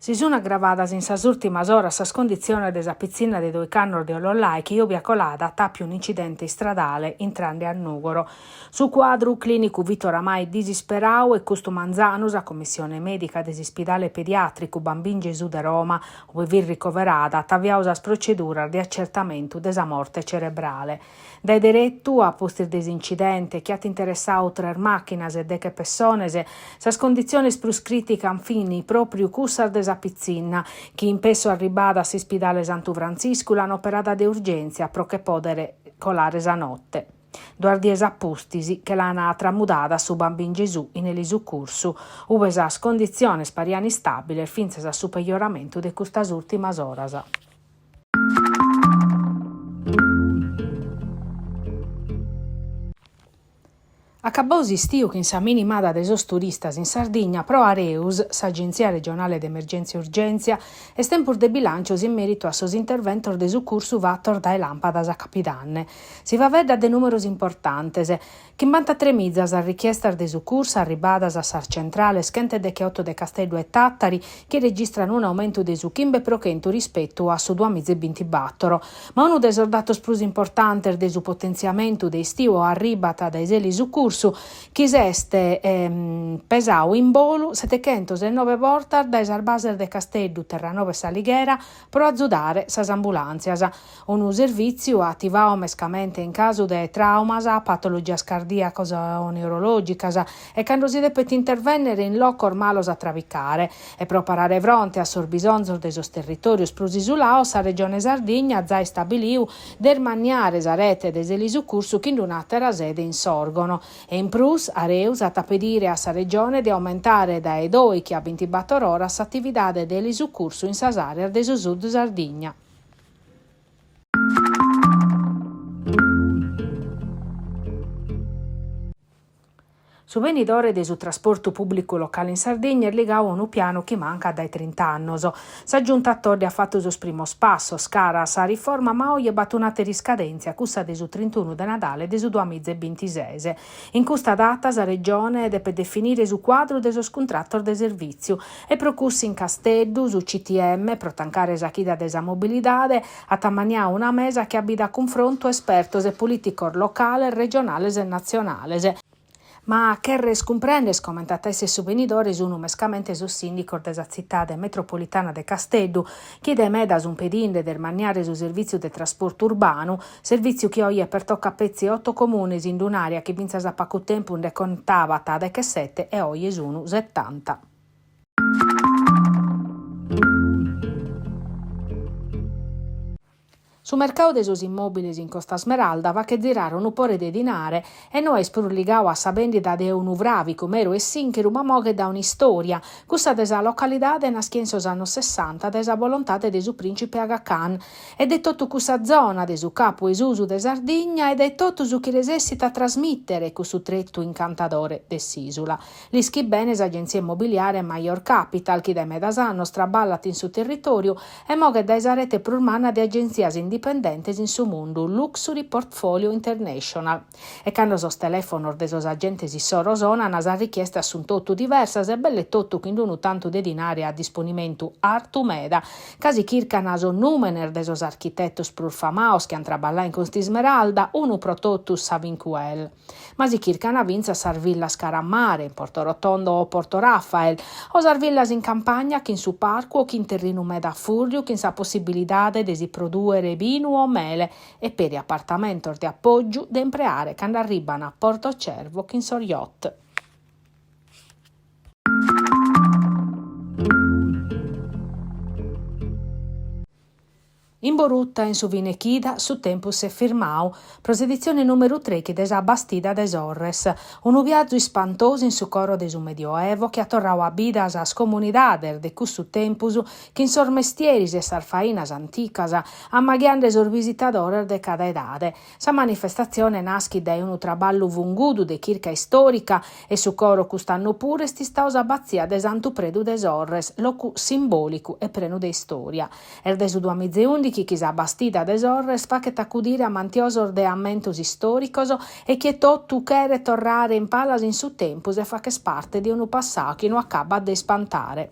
Si sono aggravadas in sas ultimas oras sas condizioni de sa pizzina de due cannor de Olollai che iubia colada tappi un incidente stradale intrande a Nugoro. Su quadru clinicu vito oramai disisperau e custu manzanus a commissione medica dell'ospedale pediatrico Bambin Gesù de Roma, ove vir ricoverada, taviaus as proceduras di accertamento desa morte cerebrale. Dai direttu a postir desincidente che hat interessau 3 macchinas e deche persones, sas condizioni plus criticas fini proprio cussar desa pizzina, che in peso arribada a Spidale Santu Francisco l'hanno operata de urgenza pro che podere colare sa notte. Duardies appustisi che l'hanno tramudata su Bambin Gesù in elisu cursu, uve sas condizioni pariani stabile finza sa superioramento de custas ultimas oras. Acabousi stiu che in sa minimada de sos turistas in Sardigna pro Areus, s'Agenzia Regionale d'Emergenza e Urgenzia, est pur de bilancios in merito a sos interventos de su cursu vattor dae lampadas a Capidanne. Si va vedda de numeros importantes, che in bantatré mizas a richiestas de su cursu arribadas a Sar Centrale, schente de che 8 de Castello e Tattari, che registrano un aumento de su chimbe prochentu rispetto a su 2024. Ma uno des datos plus importantes de su potenziamento de istiu arribata dai seli su cursu, chi s'este pesau in bolu 709 volte dai sarbaser de Castello, Terranova e Salighera pro azzudare sas ambulanzias. Un servizio attivau mescamente in caso de traumas, patologias cardiacas o neurologicas e quando si depet intervenere in loco ormalos a travicare e pro parare fronte a sorbisonzos de sos territorios plus isulaos sa Regione Sardigna già stabiliu der maniare sa rete de selisu cursu che in un'altra sede insorgono. E in plus, Areus ha pedire a sa regione di aumentare dai 2 a 24 ore l'attività dell'isu cursu in sas aree del sud Sardigna. Su venidore de su trasporto pubblico locale in Sardegna è legato un piano che manca dai 30 anni. Sa giunta attordi ha fatto sus primos passos, cara sa riforma ma oggi è battunata riscadenza, cussa de su 31 de Natale de su 2026. In questa data sa regione deve definire su quadro de sos contrattor de servizio e procussi in Castello su CTM pro tancare sa chida de sa mobilidade a tamanià una mesa che abbia confronto espertos e politicor locale, regionale e nazionale. Ma che comprendes commentatesse su venidore su mescamente su sindico desa città metropolitana de Castello, chiede medas un pedinde del maniare su servizio de trasporto urbano, servizio che oggi è per tocca pezzi 8 comuni in un'area che vinza sa poco tempo ne contava tade che 7 e oggi sono 70. Su mercato de sos immobiles in Costa Smeralda va che girare un upore de dinare e noi spurligau a sa vendita de un uvravico mero e sincheru ma moghe da un'istoria, cussa de sa localidade naschien sos annos 60 de sa volontà de su principe Aga Khan ed è tutto cussa zona de su capo esusu de Sardigna ed è tutto su chi resessita a trasmittere cussu tretto incantadore de s'isula. L'ischi benes agenzia immobiliare Maior Capital chi de medas annos traballat in su territorio e moghe da esa rete prurmana de agenzias indipendentes in su mondo Luxury Portfolio International. E quando sos telefonos de sos agentes issoro sonanas a richieste assuntotto diversas e belle totto che non tanto de dinari a disponimento artumeda, casi circana so numener de sos architettos prurfamaos che antraballa in Costi Smeralda, unu pro totus sa vincuel. Ma si circana vinza sarvillas Scarammare, in Porto Rotondo o Porto Raffael, o sarvillas in campagna che in su parco o che in terreno meda furrio che in sa possibilidade de si produrre vino o mele e per gli appartamenti di appoggio da impreare quando arrivano a Porto Cervo che in so yacht. In Borutta, in su Vinechida, su tempus e firmau, prosedizione numero 3 che desa Bastida des Orres, un viaggio ispantoso in su coro de su Medioevo che attorrau a bidas as comunidades de cussu tempus che in sor mestieris e sarfainas anticas ammaghiande sor visitadores de cada edade. Sa manifestazione naschi da un traballo vungudu de chirca storica e su coro cust'anno pure sti staus abbazia de Santu Predu des Orres, locu simbolicu e prenu de storia. De su 2011 chi sa Bastida des Orres fa che t'accudire a mantiosor de ammentos istoricos e che tu chere torrare in palas in su tempus e fa che parte di un passato che non acaba de spantare.